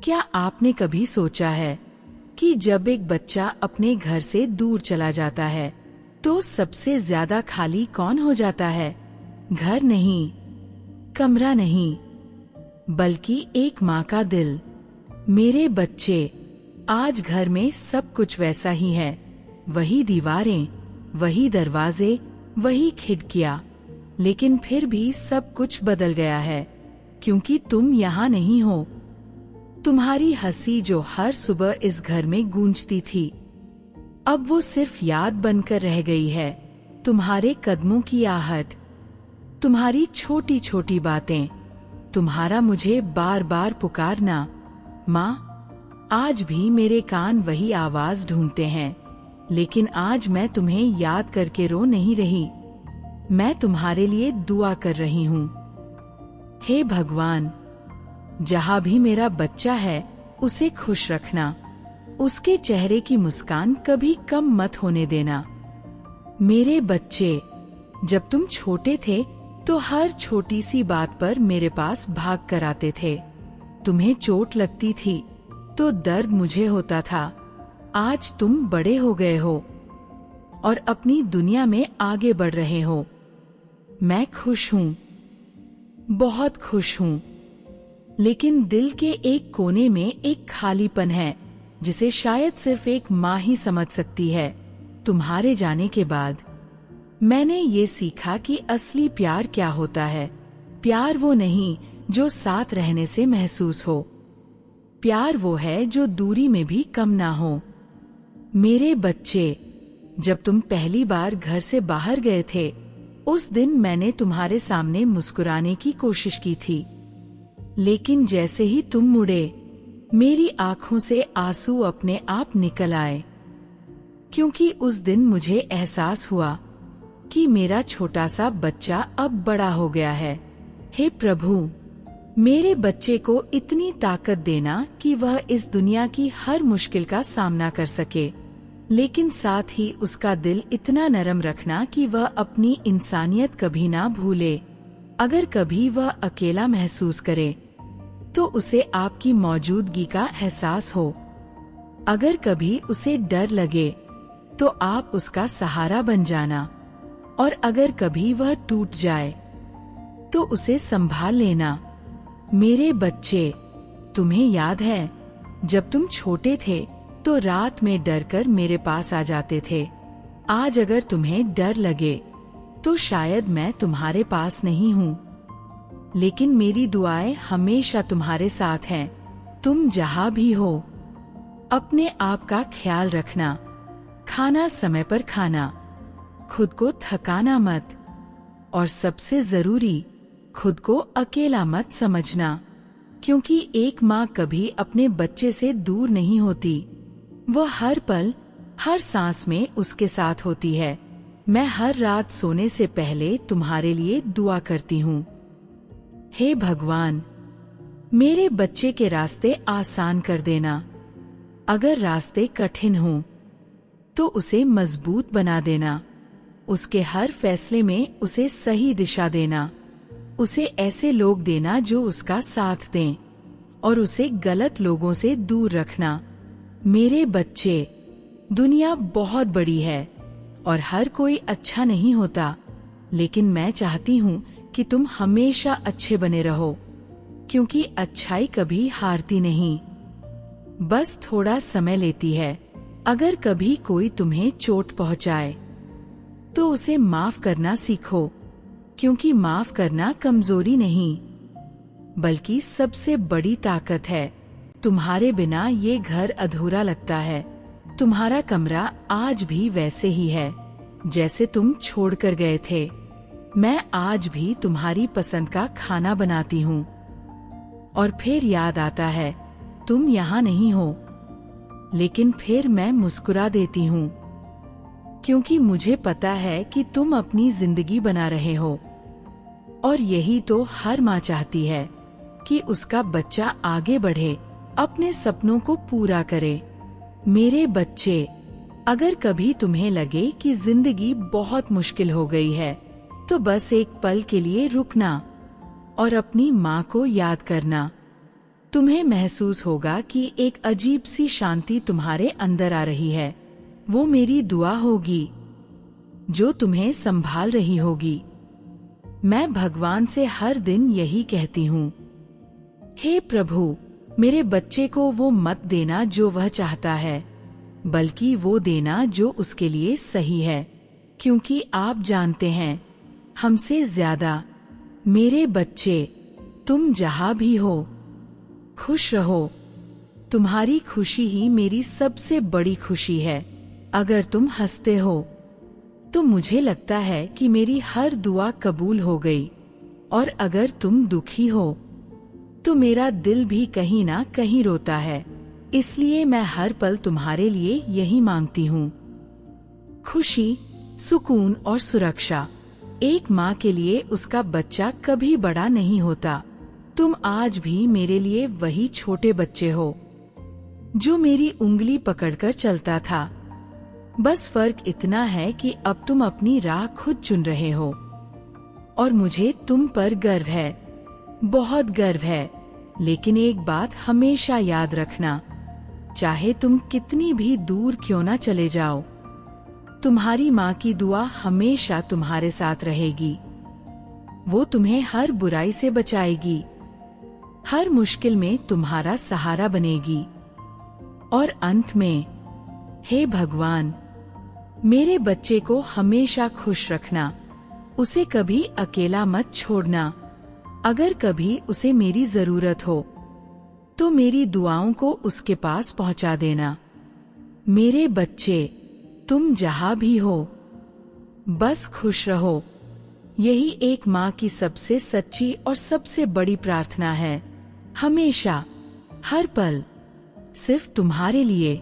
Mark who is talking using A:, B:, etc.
A: क्या आपने कभी सोचा है कि जब एक बच्चा अपने घर से दूर चला जाता है तो सबसे ज्यादा खाली कौन हो जाता है? घर नहीं, कमरा नहीं, बल्कि एक माँ का दिल। मेरे बच्चे, आज घर में सब कुछ वैसा ही है। वही दीवारें, वही दरवाजे, वही खिड़कियाँ, लेकिन फिर भी सब कुछ बदल गया है, क्योंकि तुम यहाँ नहीं हो। तुम्हारी हंसी जो हर सुबह इस घर में गूंजती थी, अब वो सिर्फ याद बनकर रह गई है। तुम्हारे कदमों की आहट, तुम्हारी छोटी छोटी बातें, तुम्हारा मुझे बार बार पुकारना। माँ, आज भी मेरे कान वही आवाज ढूंढते हैं, लेकिन आज मैं तुम्हें याद करके रो नहीं रही, मैं तुम्हारे लिए दुआ कर रही हूँ। हे भगवान, जहाँ भी मेरा बच्चा है उसे खुश रखना, उसके चेहरे की मुस्कान कभी कम मत होने देना। मेरे बच्चे, जब तुम छोटे थे तो हर छोटी सी बात पर मेरे पास भाग कर आते थे। तुम्हें चोट लगती थी तो दर्द मुझे होता था। आज तुम बड़े हो गए हो और अपनी दुनिया में आगे बढ़ रहे हो। मैं खुश हूँ, बहुत खुश हूँ, लेकिन दिल के एक कोने में एक खालीपन है जिसे शायद सिर्फ एक माँ ही समझ सकती है। तुम्हारे जाने के बाद मैंने ये सीखा कि असली प्यार क्या होता है। प्यार वो नहीं जो साथ रहने से महसूस हो, प्यार वो है जो दूरी में भी कम ना हो। मेरे बच्चे, जब तुम पहली बार घर से बाहर गए थे, उस दिन मैंने तुम्हारे सामने मुस्कुराने की कोशिश की थी, लेकिन जैसे ही तुम मुड़े, मेरी आंखों से आंसू अपने आप निकल आए, क्योंकि उस दिन मुझे एहसास हुआ कि मेरा छोटा सा बच्चा अब बड़ा हो गया है। हे प्रभु, मेरे बच्चे को इतनी ताकत देना कि वह इस दुनिया की हर मुश्किल का सामना कर सके, लेकिन साथ ही उसका दिल इतना नरम रखना कि वह अपनी इंसानियत कभी ना भूले। अगर कभी वह अकेला महसूस करे तो उसे आपकी मौजूदगी का एहसास हो। अगर कभी उसे डर लगे तो आप उसका सहारा बन जाना, और अगर कभी वह टूट जाए तो उसे संभाल लेना। मेरे बच्चे, तुम्हें याद है जब तुम छोटे थे तो रात में डरकर मेरे पास आ जाते थे। आज अगर तुम्हें डर लगे तो शायद मैं तुम्हारे पास नहीं हूँ, लेकिन मेरी दुआएं हमेशा तुम्हारे साथ हैं। तुम जहाँ भी हो, अपने आप का ख्याल रखना, खाना समय पर खाना, खुद को थकाना मत, और सबसे जरूरी, खुद को अकेला मत समझना, क्योंकि एक माँ कभी अपने बच्चे से दूर नहीं होती। वह हर पल, हर सांस में उसके साथ होती है। मैं हर रात सोने से पहले तुम्हारे लिए दुआ करती हूँ। हे भगवान, मेरे बच्चे के रास्ते आसान कर देना। अगर रास्ते कठिन हों तो उसे मजबूत बना देना। उसके हर फैसले में उसे सही दिशा देना। उसे ऐसे लोग देना जो उसका साथ दें, और उसे गलत लोगों से दूर रखना। मेरे बच्चे, दुनिया बहुत बड़ी है और हर कोई अच्छा नहीं होता, लेकिन मैं चाहती हूँ कि तुम हमेशा अच्छे बने रहो, क्योंकि अच्छाई कभी हारती नहीं, बस थोड़ा समय लेती है। अगर कभी कोई तुम्हें चोट पहुँचाए तो उसे माफ करना सीखो, क्योंकि माफ करना कमजोरी नहीं, बल्कि सबसे बड़ी ताकत है। तुम्हारे बिना ये घर अधूरा लगता है। तुम्हारा कमरा आज भी वैसे ही है जैसे तुम छोड़कर गए थे। मैं आज भी तुम्हारी पसंद का खाना बनाती हूँ, और फिर याद आता है तुम यहाँ नहीं हो, लेकिन फिर मैं मुस्कुरा देती हूँ, क्योंकि मुझे पता है कि तुम अपनी जिंदगी बना रहे हो। और यही तो हर माँ चाहती है कि उसका बच्चा आगे बढ़े, अपने सपनों को पूरा करे। मेरे बच्चे, अगर कभी तुम्हें लगे कि जिंदगी बहुत मुश्किल हो गई है, तो बस एक पल के लिए रुकना और अपनी माँ को याद करना। तुम्हें महसूस होगा कि एक अजीब सी शांति तुम्हारे अंदर आ रही है। वो मेरी दुआ होगी जो तुम्हें संभाल रही होगी। मैं भगवान से हर दिन यही कहती हूँ, हे प्रभु, मेरे बच्चे को वो मत देना जो वह चाहता है, बल्कि वो देना जो उसके लिए सही है, क्योंकि आप जानते हैं हमसे ज्यादा। मेरे बच्चे, तुम जहाँ भी हो खुश रहो। तुम्हारी खुशी ही मेरी सबसे बड़ी खुशी है। अगर तुम हंसते हो तो मुझे लगता है कि मेरी हर दुआ कबूल हो गई, और अगर तुम दुखी हो तो मेरा दिल भी कहीं ना कहीं रोता है। इसलिए मैं हर पल तुम्हारे लिए यही मांगती हूँ, खुशी, सुकून और सुरक्षा। एक माँ के लिए उसका बच्चा कभी बड़ा नहीं होता। तुम आज भी मेरे लिए वही छोटे बच्चे हो जो मेरी उंगली पकड़कर चलता था। बस फर्क इतना है कि अब तुम अपनी राह खुद चुन रहे हो, और मुझे तुम पर गर्व है, बहुत गर्व है। लेकिन एक बात हमेशा याद रखना, चाहे तुम कितनी भी दूर क्यों ना चले जाओ, तुम्हारी माँ की दुआ हमेशा तुम्हारे साथ रहेगी। वो तुम्हें हर बुराई से बचाएगी, हर मुश्किल में तुम्हारा सहारा बनेगी। और अंत में, हे भगवान, मेरे बच्चे को हमेशा खुश रखना, उसे कभी अकेला मत छोड़ना। अगर कभी उसे मेरी जरूरत हो तो मेरी दुआओं को उसके पास पहुंचा देना। मेरे बच्चे, तुम जहाँ भी हो बस खुश रहो। यही एक माँ की सबसे सच्ची और सबसे बड़ी प्रार्थना है, हमेशा, हर पल, सिर्फ तुम्हारे लिए।